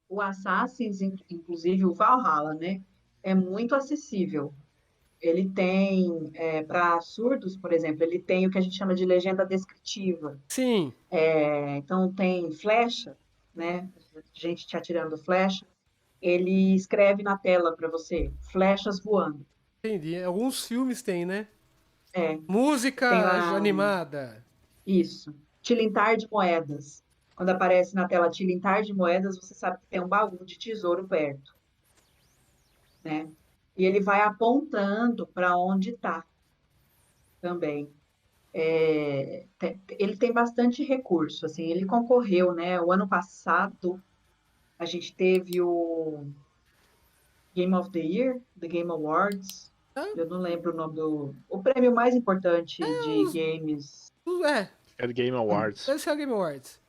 O Assassin's, inclusive o Valhalla, né? É muito acessível. Ele tem, para surdos, por exemplo, ele tem o que a gente chama de legenda descritiva. Sim, Então, tem flecha, né? Gente te atirando flecha. Ele escreve na tela para você, flechas voando. entendi. Alguns filmes tem, né? É, tem Música lá animada. isso. Tilintar de moedas. Quando aparece na tela tilintar de moedas, você sabe que tem um baú de tesouro perto, né? E ele vai apontando para onde está também. Ele tem bastante recurso, assim, ele concorreu, né? O ano passado a gente teve o Game of the Year, The Game Awards. Ah, Eu não lembro o nome o prêmio mais importante de os, games. é, É do Game É. Awards. deve ser o Game Awards.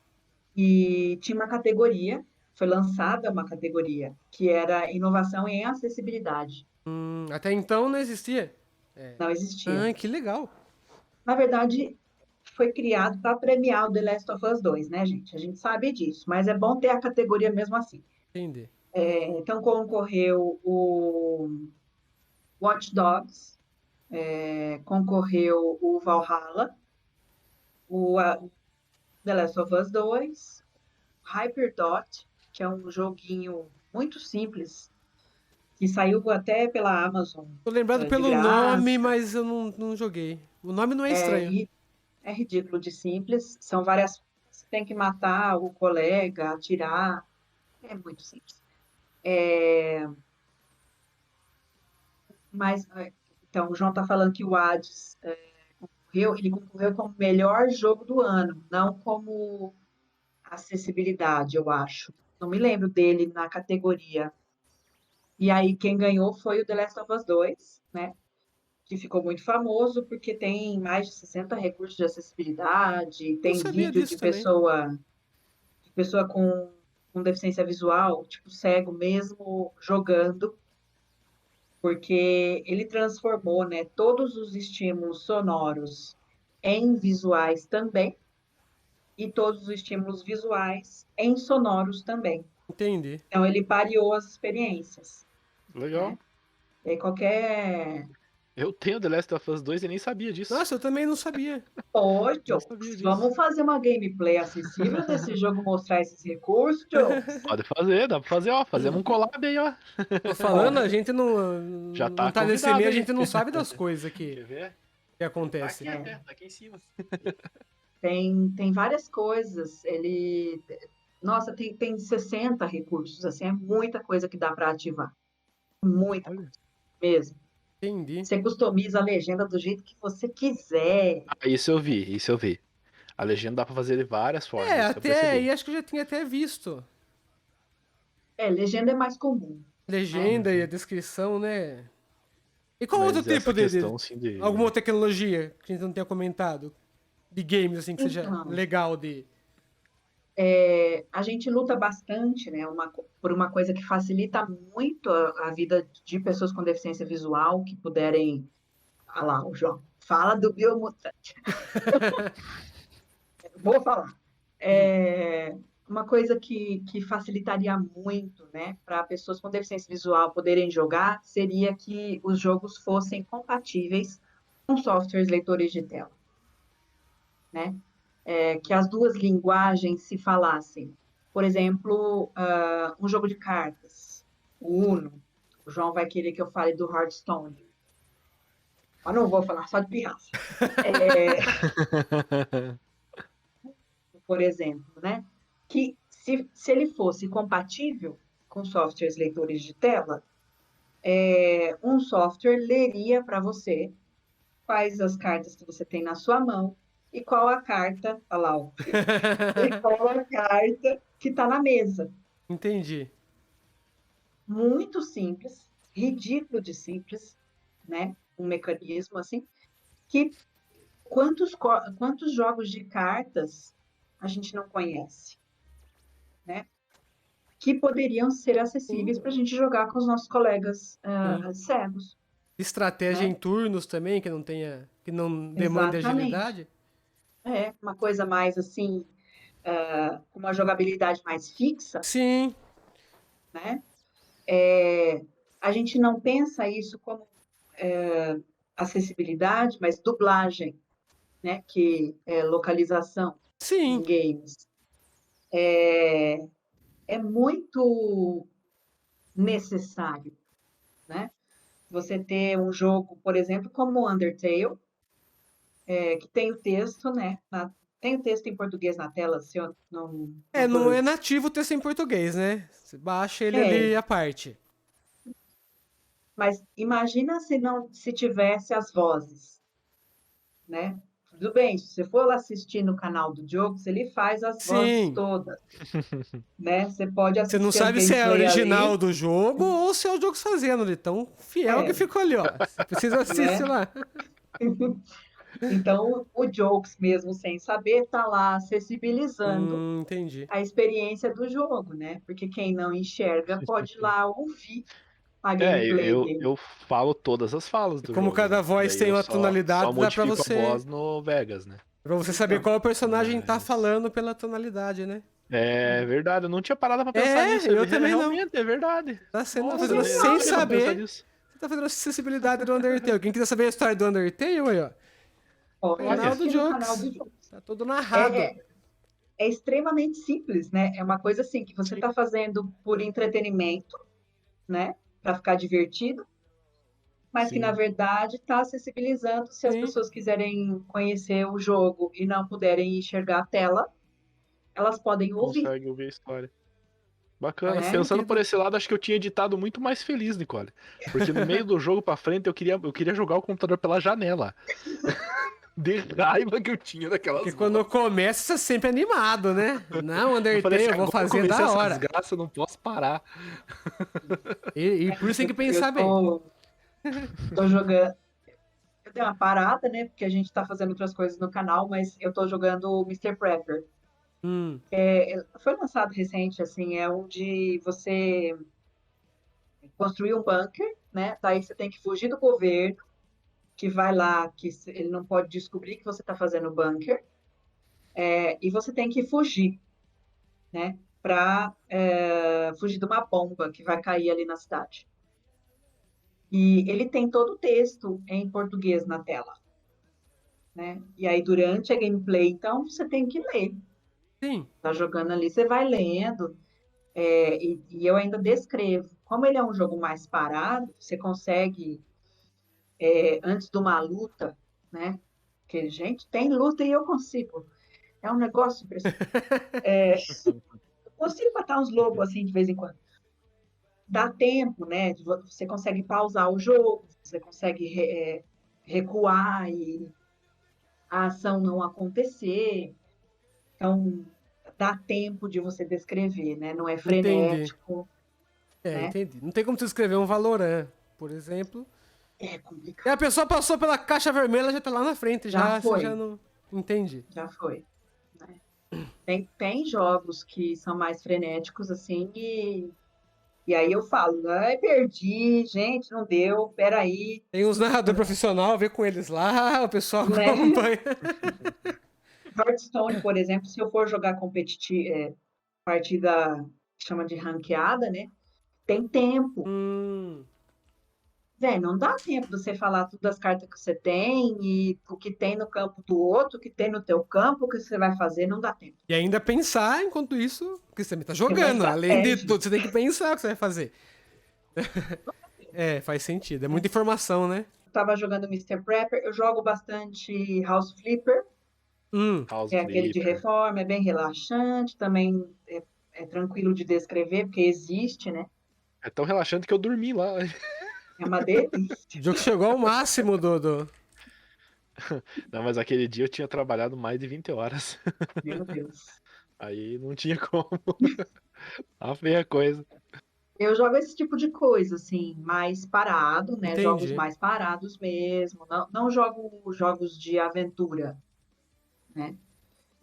E tinha uma categoria, foi lançada uma categoria, que era inovação em acessibilidade. Até então não existia. Não existia. Ah, que legal. Na verdade, foi criado para premiar o The Last of Us 2, né, gente? A gente sabe disso, mas é bom ter a categoria mesmo assim. Entendi. Então concorreu o Watch Dogs, concorreu o Valhalla, o The Last of Us 2, Hyperdot, que é um joguinho muito simples, que saiu até pela Amazon Tô lembrado de pelo nome, graça. mas eu não joguei. O nome não é estranho. É ridículo de simples. São várias. Você tem que matar o colega, atirar. É muito simples. Mas, então, o João está falando que o Hades ele concorreu como melhor jogo do ano, não como acessibilidade, eu acho. Não me lembro dele na categoria. E aí, quem ganhou foi o The Last of Us 2, né? Que ficou muito famoso porque tem mais de 60 recursos de acessibilidade, Não tem sabia vídeo disso também. de pessoa com deficiência visual, tipo cego mesmo, jogando, porque ele transformou, né, todos os estímulos sonoros em visuais também e todos os estímulos visuais em sonoros também. Entendi. Então ele pareou as experiências, Legal. né? E aí qualquer Eu tenho The Last of Us 2 e nem sabia disso. Nossa, eu também não sabia. Ô, Não Jokes, sabia disso. vamos fazer uma gameplay acessível desse jogo, mostrar esses recursos, Jokes? Pode fazer, dá pra fazer, ó. Fazemos um collab aí, ó. Tô falando, Ó, a gente não, Já não tá tá nesse convidado meio, a aí. gente não sabe das coisas Quer ver? que Tá aqui acontece. até, é, tá aqui em cima. tem várias coisas. Nossa, tem 60 recursos, assim, é muita coisa que dá para ativar. Muita Olha. coisa mesmo. Entendi. Você customiza a legenda do jeito que você quiser. Ah, isso eu vi, isso eu vi. A legenda dá pra fazer de várias É, formas, isso eu até, percebi. e acho que eu já tinha até visto. Legenda é mais comum, né? Legenda e a Uhum. descrição, né? E qual outro Mas tipo essa de questão, assim, alguma de... outra tecnologia que a gente não tenha comentado? De games, assim, que seja Então, legal de. a gente luta bastante, né, por uma coisa que facilita muito a vida de pessoas com deficiência visual que puderem. Ah lá, o João, fala do biomutante. Vou falar. É, uma coisa que facilitaria muito, né, para pessoas com deficiência visual poderem jogar seria que os jogos fossem compatíveis com softwares leitores de tela, né? Que as duas linguagens se falassem. Por exemplo, um jogo de cartas, o Uno. O João vai querer que eu fale do Hearthstone, mas não vou falar só de pirraça. Por exemplo, né? Que se ele fosse compatível com softwares leitores de tela, um software leria para você quais as cartas que você tem na sua mão e qual a carta, olha lá, ó, e qual a carta que está na mesa. Entendi. Muito simples, ridículo de simples, né? Um mecanismo assim, que quantos jogos de cartas a gente não conhece, né? Que poderiam ser acessíveis para a Sim, gente jogar com os nossos colegas sim. cegos, Estratégia em né? turnos também, que não tenha, que não demande Exatamente. agilidade. Uma coisa mais assim, com uma jogabilidade mais fixa, Sim, né? A gente não pensa isso como acessibilidade, mas dublagem, né? Que é localização em Sim. games. É muito necessário, né? Você ter um jogo, por exemplo, como o Undertale, que tem o texto, né? Tem o texto em português na tela, se eu não Não é tô... nativo o texto em português, né? Você baixa ele É, ali à parte. mas imagina se tivesse as vozes, né? Tudo bem, se você for lá assistir no canal do Diogo, ele faz as vozes Sim. todas, né? Você pode Você não assistir as sabe se é gameplay original ali, do jogo ou se é o jogo fazendo ali. Tão fiel que é, ficou ali, ó. Você precisa assistir né? lá. Então, o Jokes, mesmo sem saber, está lá acessibilizando Entendi. a experiência do jogo, né? Porque quem não enxerga pode ir lá ouvir a É, gameplay eu dele. falo todas as falas E do como jogo, cada né? voz Daí tem eu uma só tonalidade, dá modifico a voz no Vegas, né? pra você saber Então, qual personagem tá Mas. falando pela tonalidade, né? É verdade, eu não tinha parado pra pensar nisso. Eu também não. Realmente, é verdade. Tá sendo Nossa, fazendo eu não sem parei pra pensar saber. nisso. Você tá fazendo acessibilidade do Undertale. Quem quiser saber a história do Undertale, aí, ó. pode Canal Olha, do assistir no canal do Jokes. Jokes. Tá todo É, narrado. é, é extremamente simples, né? É uma coisa assim que você sim, está fazendo por entretenimento, né? Para ficar divertido, mas que na sim, verdade está acessibilizando se as Sim. pessoas quiserem conhecer o jogo e não puderem enxergar a tela, elas podem ouvir, consegue ouvir a história. Bacana. Faz né? Pensando por sentido. esse lado, acho que eu tinha editado muito mais feliz, Nicole. Porque no meio do jogo pra frente, eu queria jogar o computador pela janela. De raiva que eu tinha Porque daquelas quando vozes. começa, você é sempre animado, né? Não, Eu falei Undertale, assim, eu vou agora eu fazer comecei da essa hora. desgraça, eu não posso parar. E por isso tem que Eu pensar bem. tô jogando. Eu dei uma parada, né? Porque a gente tá fazendo outras coisas no canal, mas eu tô jogando o Mr. Prepper. Hum, Foi lançado recente, assim, é onde você construir um bunker, né? Daí você tem que fugir do governo, que vai lá, ele não pode descobrir que você está fazendo bunker, e você tem que fugir, né? Para fugir de uma bomba que vai cair ali na cidade. E ele tem todo o texto em português na tela, né? E aí, durante a gameplay, então, você tem que ler. sim. Tá jogando ali, você vai lendo, e eu ainda descrevo. Como ele é um jogo mais parado, você consegue, antes de uma luta, né? Porque, gente, tem luta e eu consigo. É um negócio impressionante. Eu consigo matar uns lobos assim de vez em quando. Dá tempo, né? Você consegue pausar o jogo, você consegue recuar e a ação não acontecer. Então, dá tempo de você descrever, né? Não é Entendi. frenético, né? Entendi. Não tem como você escrever um Valorant, por exemplo. É E a complicado. pessoa passou pela caixa vermelha, já tá lá na frente, Já já, você já foi, não. Entendi. já foi. Né? Tem jogos que são mais frenéticos, assim, e aí eu falo, ai, perdi, gente, não deu, peraí, Tem uns narrador profissional, vê com eles lá, o pessoal né? acompanha. Hearthstone, por exemplo, se eu for jogar competitiva, partida que chama de ranqueada, né? Tem tempo. Hum. Véi, não dá tempo de você falar tudo das cartas que você tem e o que tem no campo do outro, o que tem no teu campo, o que você vai fazer, não dá tempo. E ainda pensar, enquanto isso, porque você também tá Tem uma jogando. Além de estratégia. tudo, você tem que pensar o que você vai fazer. Faz sentido. É muita informação, né? Eu tava jogando Mr. Prepper, eu jogo bastante House Flipper, House que é aquele de Flipper. reforma, é bem relaxante, também é tranquilo de descrever, porque existe, né? É tão relaxante que eu dormi lá. É uma delícia, O jogo chegou ao máximo do... Não, mas aquele dia eu tinha trabalhado mais de 20 horas. meu Deus. Aí não tinha como. A feia coisa. Eu jogo esse tipo de coisa, assim, mais parado, né? Jogos Entendi. mais parados mesmo. Não jogo jogos de aventura, né?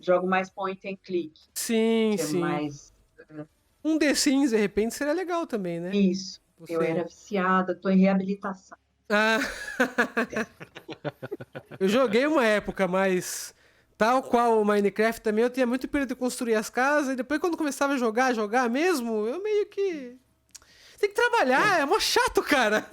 Jogo mais point and click, Sim, que é sim. mais Um The Sims, de repente, seria legal também, né? isso. Eu Você. era viciada, tô em reabilitação. Ah! Eu joguei uma época, mas tal qual o Minecraft também, eu tinha muito período de construir as casas, e depois quando começava a jogar mesmo, eu meio que tem que trabalhar, é mó chato, cara.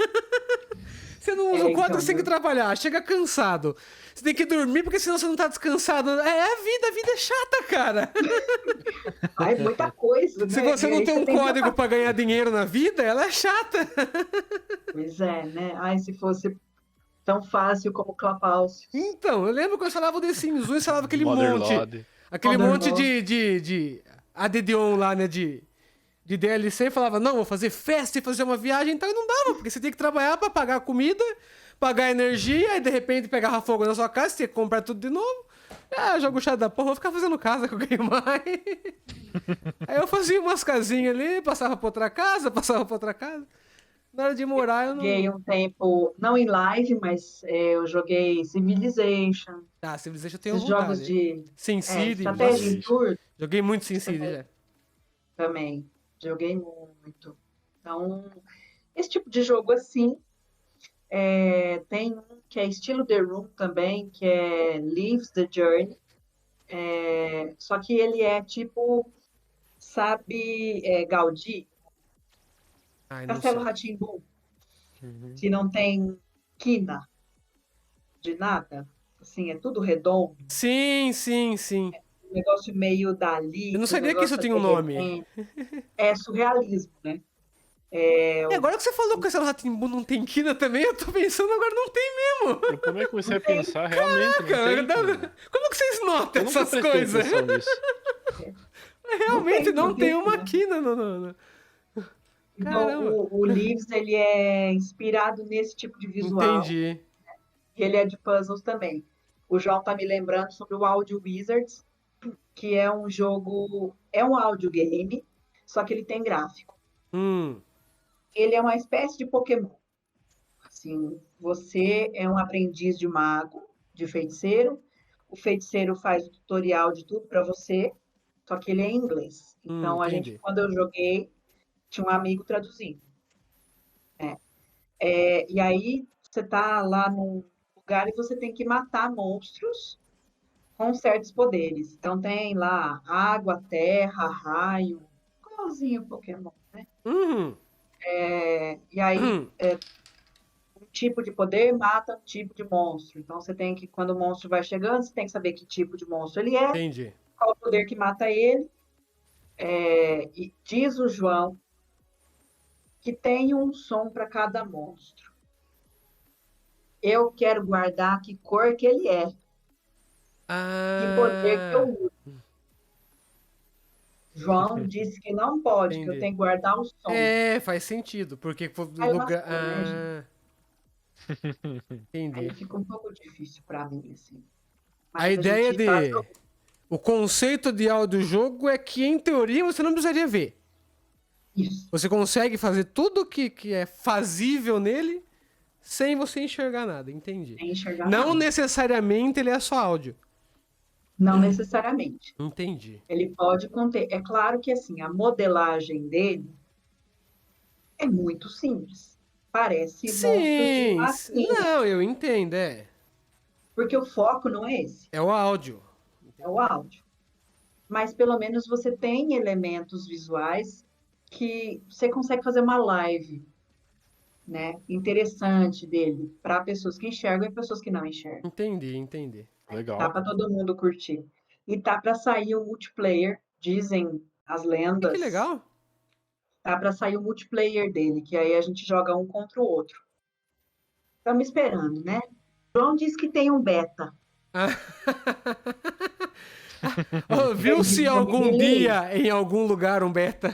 Você não usa o código, você tem que trabalhar, chega cansado. Você tem que dormir, porque senão você não tá descansado. É a vida é chata, cara. É muita coisa, né? Se você não tem um código pra ganhar dinheiro na vida, ela é chata. Pois é, né? Ai, se fosse tão fácil como Clubhouse. Então, eu lembro quando eu instalava o The Sims 1, eu instalava aquele monte. Motherlode. Aquele monte Motherlode. de add-on lá, né? De DLC, e falava, não, vou fazer festa e fazer uma viagem, então não dava, porque você tem que trabalhar pra pagar a comida, pagar a energia, e de repente pegava fogo na sua casa, você tinha que comprar tudo de novo. Ah, jogo chato da porra, vou ficar fazendo casa que eu ganho mais. Aí eu fazia umas casinhas ali, passava pra outra casa. Na hora de morar, eu não... Joguei um tempo, não em live, mas eu joguei Civilization, Ah, Civilization eu tenho esses jogos vontade. de SimCity, estratégia em nossa, turno joguei muito SimCity já. também. Joguei muito. Então, esse tipo de jogo assim, tem um que é estilo The Room também, que é Lives the Journey. Só que ele é tipo, sabe, Gaudí, Ai, não Castelo sei. rá tim que não tem quina de nada, assim, é tudo redondo, Sim, sim, sim. um negócio meio Dali, Eu não que o sabia que isso negócio é tinha um nome. derretendo. É surrealismo, né? E agora que você falou que o Castelo Rá-Tim-Bum não tem quina também, eu tô pensando agora não tem mesmo. Eu também comecei a pensar, realmente, não Cara, tem. como que vocês notam Eu nunca essas prestei coisas? atenção nisso. Realmente não tem porque, uma né? quina no... Então, Caramba. o Leaves, ele é inspirado nesse tipo de visual, Entendi. e ele é de puzzles também. O João tá me lembrando sobre o Audio Wizards, que é um jogo, é um audio game, só que ele tem gráfico. Hum, Ele é uma espécie de Pokémon. Assim, você é um aprendiz de mago, de feiticeiro. O feiticeiro faz o tutorial de tudo para você, só que ele é em inglês. Então, entendi. quando eu joguei, tinha um amigo traduzindo. E aí, você tá lá num lugar e você tem que matar monstros com certos poderes. Então, tem lá água, terra, raio, igualzinho Pokémon, né? Uhum. E aí, Uhum. um tipo de poder mata um tipo de monstro. Então você tem que, quando o monstro vai chegando, você tem que saber que tipo de monstro ele é, Entendi. qual o poder que mata ele. E diz o João que tem um som para cada monstro. Eu quero guardar que cor que ele é, que poder que eu Ah, uso. João disse que não pode, que eu entendi. tenho que guardar o som. É, faz sentido, porque Aí lugar... lascou, né, gente? Aí Entendi. fica um pouco difícil para mim, assim. A Mas a ideia gente tá... de... O conceito de audiojogo é que, em teoria, você não precisaria ver. Isso, Você consegue fazer tudo que é fazível nele sem você enxergar nada, entendi. sem enxergar Não nada. necessariamente ele é só áudio. Não necessariamente. Entendi. Ele pode conter. É claro que assim, a modelagem dele é muito simples. Parece monstros de Sim, massinha, não, eu entendo, é. porque o foco não é esse, É o áudio. é o áudio. Mas pelo menos você tem elementos visuais que você consegue fazer uma live, né, interessante dele para pessoas que enxergam e pessoas que não enxergam. Entendi, entendi. Tá Legal. para todo mundo curtir. E tá para sair o multiplayer, dizem as Que lendas. legal. Tá para sair o multiplayer dele, que aí a gente joga um contra o outro. Estamos esperando, né? João diz que tem um beta. Ah. Viu-se Ele algum disse, dia em algum lugar um beta?